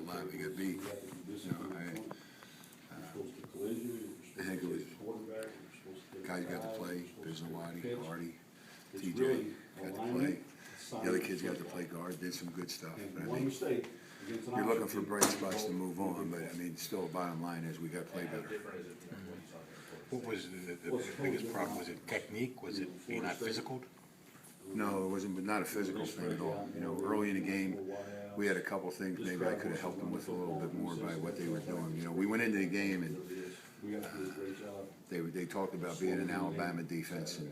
lot. We got beat. I think it was guys got to play. Bisnawadi, Hardy, TJ got to play. The other kids got to play guard. Did some good stuff. But I mean, you're looking for bright spots to move on. But I mean, still, bottom line is we got to play better. What was the biggest problem? Was it technique? Was it being not physical? No, it wasn't, but not a physical thing at all. You know, early in the game, we had a couple things maybe I could have helped them with a little bit more by what they were doing. You know, we went into the game and they talked about being an Alabama defense, and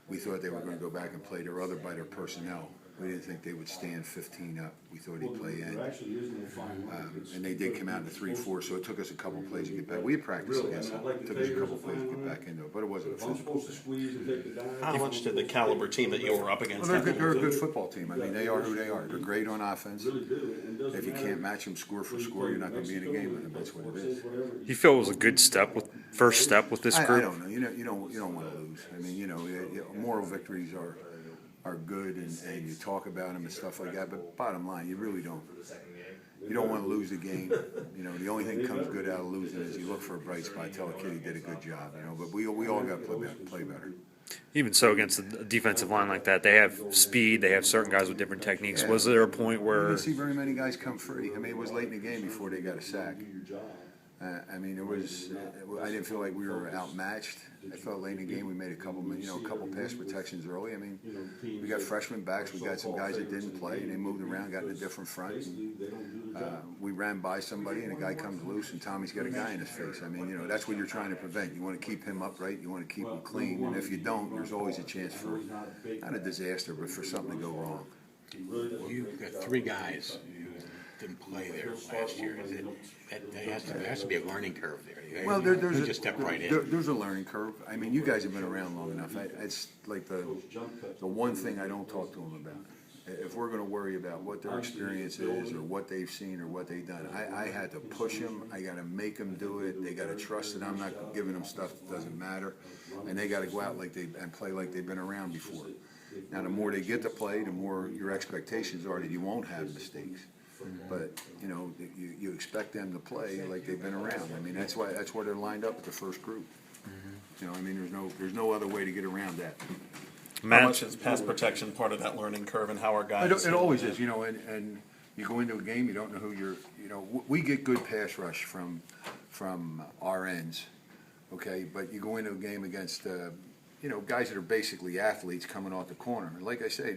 we thought they were going to go back and play their other by their personnel. We didn't think they would stand 15 up. We thought he'd play in. And they did come out in the 3-4, so it took us a couple plays to get back. We had practiced against them. It took us a couple plays to get back into it, but it wasn't a physical thing. How much did the caliber team that you were up against? Well, they're a good football team. I mean, they are who they are. They're great on offense. If you can't match them score for score, you're not going to be in a game with them. That's what it is. You feel it was a good first step with this group? I don't know. You don't want to lose. I mean, moral victories are good, and you talk about them and stuff like that. But bottom line, you really don't. You don't want to lose the game. You know, the only thing that comes good out of losing is you look for a bright spot, tell a kid he did a good job. You know, but we all got to play better. Even so, against a defensive line like that, they have speed. They have certain guys with different techniques. Yeah. Was there a point where we didn't see very many guys come free? I mean, it was late in the game before they got a sack. I mean, it was. I didn't feel like we were outmatched. I felt late in the game we made a couple pass protections early. I mean, we got freshman backs. We got some guys that didn't play. They moved around, got in a different front. And, we ran by somebody, and a guy comes loose, and Tommy's got a guy in his face. I mean, that's what you're trying to prevent. You want to keep him upright. You want to keep him clean. And if you don't, there's always a chance for not a disaster, but for something to go wrong. You've got three guys who didn't play there last year. There has to be a learning curve there. Well, there's just step right in. There's a learning curve. I mean, you guys have been around long enough. It's like the one thing I don't talk to them about. If we're going to worry about what their experience is or what they've seen or what they've done, I had to push them. I got to make them do it. They got to trust that I'm not giving them stuff that doesn't matter, and they got to go out and play like they've been around before. Now, the more they get to play, the more your expectations are that you won't have mistakes. But you expect them to play like they've been around. I mean, that's why they're lined up at the first group. I mean, there's no other way to get around that. How much is pass protection part of that learning curve, and how are guys? It always is, and you go into a game, you don't know who you're. We get good pass rush from our ends, okay. But you go into a game against guys that are basically athletes coming off the corner. Like I say,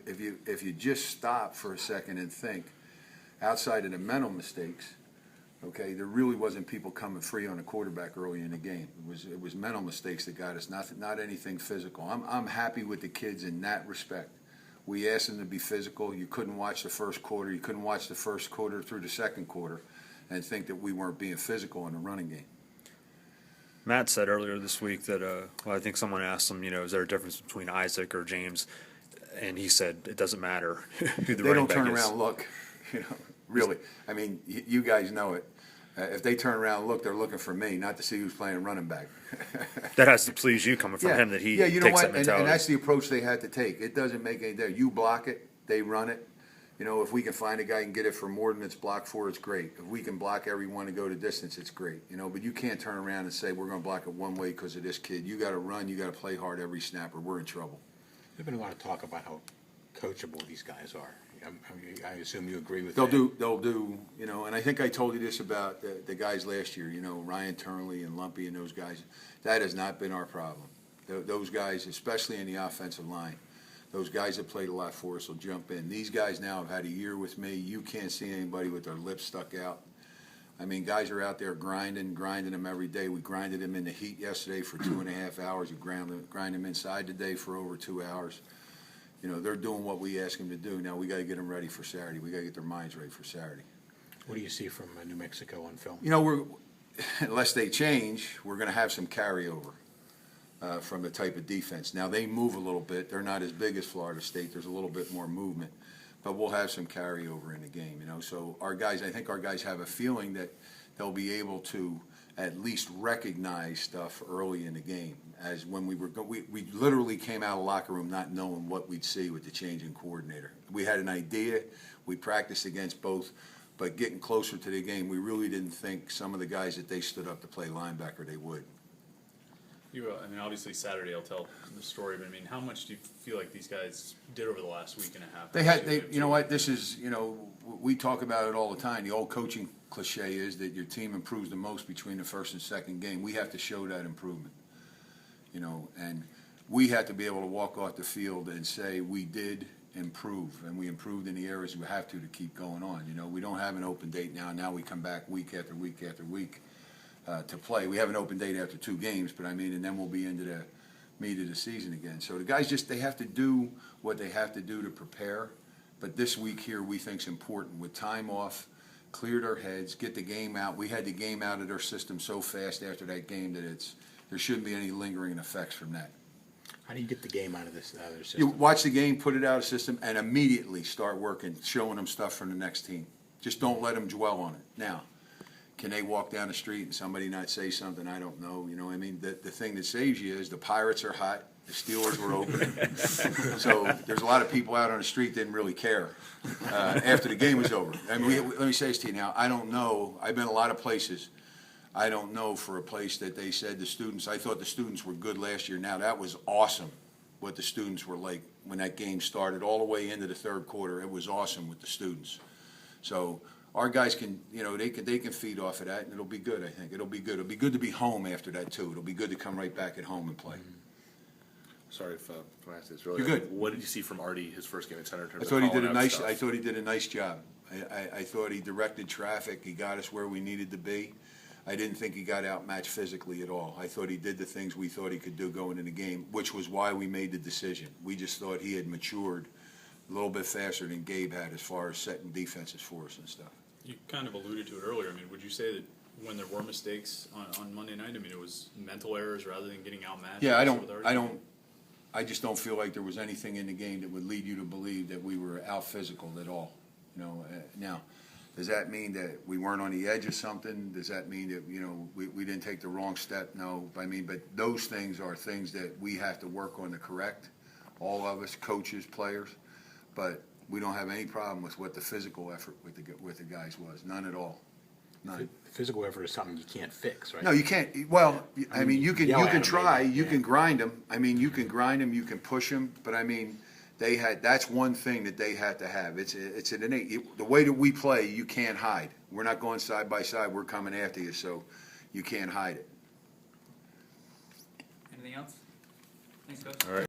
if you just stop for a second and think, outside of the mental mistakes, okay, there really wasn't people coming free on the quarterback early in the game. It was mental mistakes that got us, not anything physical. I'm happy with the kids in that respect. We asked them to be physical. You couldn't watch the first quarter. You couldn't watch the first quarter through the second quarter and think that we weren't being physical in the running game. Matt said earlier this week that I think someone asked him, is there a difference between Isaac or James? And he said it doesn't matter who the running back is. They don't turn around and look, really. I mean, you guys know it. If they turn around and look, they're looking for me, not to see who's playing running back. That has to please you coming from him that he takes that mentality. And that's the approach they had to take. It doesn't make any difference. You block it, they run it. If we can find a guy and get it for more than it's blocked for, it's great. If we can block everyone to go the distance, it's great. But you can't turn around and say we're going to block it one way because of this kid. You got to run. You got to play hard every snap, or we're in trouble. There's been a lot of talk about how coachable these guys are. I assume you agree with that. They'll do, and I think I told you this about the guys last year, Ryan Turnley and Lumpy and those guys. That has not been our problem. Those guys, especially in the offensive line, those guys that played a lot for us will jump in. These guys now have had a year with me. You can't see anybody with their lips stuck out. I mean, guys are out there grinding them every day. We grinded them in the heat yesterday for 2.5 hours. We grind them inside today for over 2 hours. They're doing what we ask them to do. Now we got to get them ready for Saturday. We got to get their minds ready for Saturday. What do you see from New Mexico on film? Unless they change, we're going to have some carryover from the type of defense. Now they move a little bit. They're not as big as Florida State. There's a little bit more movement, but we'll have some carryover in the game. So I think our guys have a feeling that they'll be able to at least recognize stuff early in the game. As when we literally came out of the locker room not knowing what we'd see with the change in coordinator. We had an idea. We practiced against both But getting closer to the game, we really didn't think some of the guys that they stood up to play linebacker, they would. I mean, obviously Saturday will tell the story, but I mean, how much do you feel like these guys did over the last week and a half? You know what, this is, we talk about it all the time. The old coaching cliche is that your team improves the most between the first and second game. We have to show that improvement, and we have to be able to walk off the field and say we did improve, and we improved in the areas we have to keep going on. We don't have an open date now. Now we come back week after week after week to play. We have an open date after 2 games, but and then we'll be into the meat of the season again. So the guys they have to do what they have to do to prepare. But this week here we think is important with time off, cleared our heads, get the game out. We had the game out of their system so fast after that game that there shouldn't be any lingering effects from that. How do you get the game out of this other You system? watch the game, put it out of the system, and immediately start working, showing them stuff from the next team. Just don't let them dwell on it. Now, can they walk down the street and somebody not say something? I don't know. The thing that saves you is the Pirates are hot, the Steelers were open. So there's a lot of people out on the street that didn't really care after the game was over. Let me say this to you now. I don't know. I've been a lot of places. I don't know for a place that they said the students, I thought the students were good last year. Now, that was awesome what the students were like when that game started all the way into the third quarter. It was awesome with the students. So our guys can, they can feed off of that, and it'll be good, I think. It'll be good. It'll be good to be home after that, too. It'll be good to come right back at home and play. Sorry if I asked this. Really, You're good. What did you see from Artie his first game at center? In terms I thought he of did calling out stuff? I thought he did a nice job. I thought he directed traffic. He got us where we needed to be. I didn't think he got outmatched physically at all. I thought he did the things we thought he could do going in the game, which was why we made the decision. We just thought he had matured a little bit faster than Gabe had as far as setting defenses for us and stuff. You kind of alluded to it earlier. I mean, would you say that when there were mistakes on Monday night, I mean, it was mental errors rather than getting outmatched? Yeah, I just don't feel like there was anything in the game that would lead you to believe that we were out physical at all. Now, does that mean that we weren't on the edge of something? Does that mean that, we didn't take the wrong step? No. But those things are things that we have to work on to correct, all of us, coaches, players. But we don't have any problem with what the physical effort with the guys was. None at all. None. Physical effort is something you can't fix, right? No, you can't. Well, you can yell at them, try. maybe. You Yeah. can grind them. You can grind them. You can push them. But that's one thing that they had to have. It's an innate. The way that we play, you can't hide. We're not going side by side. We're coming after you, so you can't hide it. Anything else? Thanks, Coach. All right.